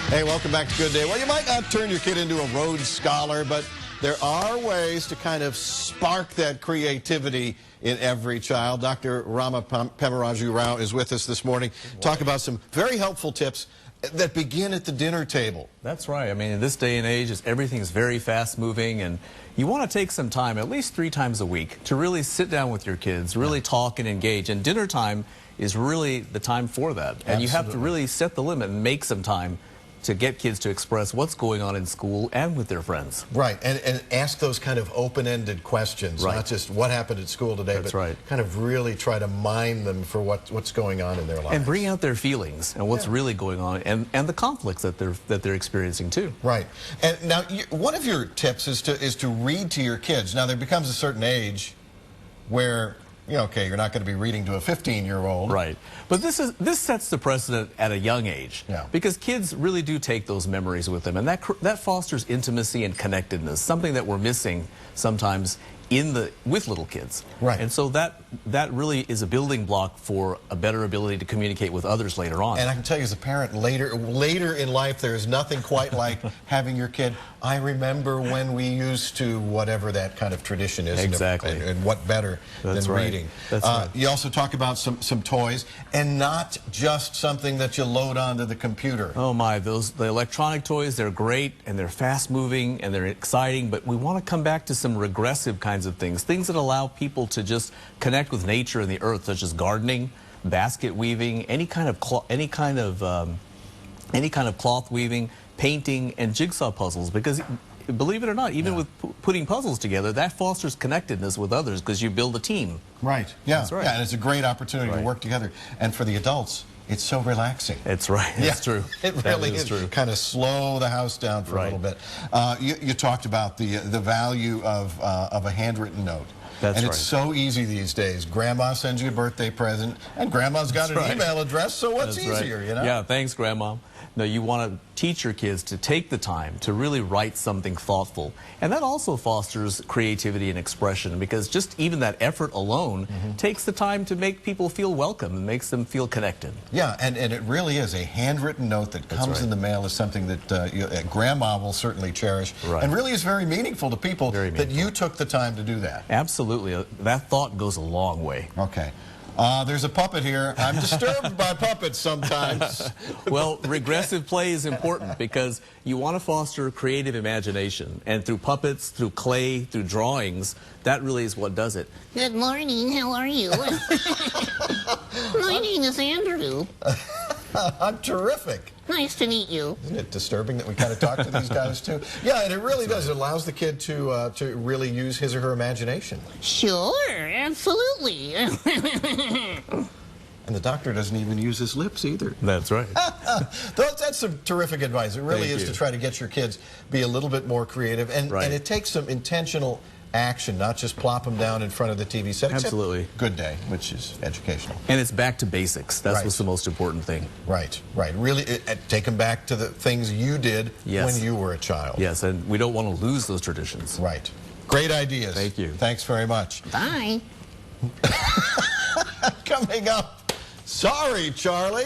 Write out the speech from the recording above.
Hey, welcome back to Good Day. Well, you might not turn your kid into a Rhodes Scholar, but there are ways to kind of spark that creativity in every child. Dr. Rama Pemmaraju Rao is with us this morning. Talk about some very helpful tips that begin at the dinner table. That's right. I mean, in this day and age, everything's very fast moving, and you want to take some time, at least 3 times a week, to really sit down with your kids, really talk and engage. And dinner time is really the time for that. And you have to really set the limit and make some time to get kids to express what's going on in school and with their friends. Right, and ask those kind of open-ended questions, not just what happened at school today, but kind of really try to mine them for what's going on in their lives. And bring out their feelings and what's really going on, and the conflicts that they're experiencing too. Right, and now one of your tips is to read to your kids. Now there becomes a certain age where okay, you're not going to be reading to a 15-year-old. Right. But this sets the precedent at a young age. Yeah. Because kids really do take those memories with them, and that fosters intimacy and connectedness, something that we're missing sometimes with little kids. Right. And so that really is a building block for a better ability to communicate with others later on. And I can tell you as a parent, later in life, there is nothing quite like having your kid, I remember when we used to, whatever that kind of tradition is. Exactly. And what better than reading. That's right. You also talk about some toys, and not just something that you load onto the computer. Oh my, the electronic toys, they're great, and they're fast moving, and they're exciting, but we want to come back to some regressive kinds of things that allow people to just connect with nature and the earth, such as gardening, basket weaving, any kind of cloth weaving, painting, and jigsaw puzzles. Because believe it or not, even with putting puzzles together, that fosters connectedness with others because you build a team. Right. Yeah. That's right. Yeah, and it's a great opportunity to work together. And for the adults, it's so relaxing. It's right. That's true. It really is true. Kind of slow the house down for a little bit. You talked about the value of a handwritten note. That's and it's so easy these days. Grandma sends you a birthday present, and Grandma's got an email address, so what's easier, you know? Yeah, thanks, Grandma. No, you want to teach your kids to take the time to really write something thoughtful. And that also fosters creativity and expression, because just even that effort alone takes the time to make people feel welcome and makes them feel connected. Yeah, and it really is. A handwritten note that comes in the mail is something that Grandma will certainly cherish and really is very meaningful to people that you took the time to do that. Absolutely. That thought goes a long way. Okay. There's a puppet here. I'm disturbed by puppets sometimes. Well, regressive play is important because you want to foster creative imagination. And through puppets, through clay, through drawings, that really is what does it. Good morning. How are you? My name is Andrew. I'm terrific. Nice to meet you. Isn't it disturbing that we kind of talk to these guys too? Yeah, and it really does. It allows the kid to really use his or her imagination. Sure, absolutely. And the doctor doesn't even use his lips either. That's right. That's some terrific advice. It really is to try to get your kids be a little bit more creative, and it takes some intentional action, not just plop them down in front of the TV set. Absolutely. Good Day, which is educational. And it's back to basics. That's what's the most important thing. Right, right. Really take them back to the things you did when you were a child. Yes, and we don't want to lose those traditions. Right. Great ideas. Thank you. Thanks very much. Bye. Coming up. Sorry, Charlie.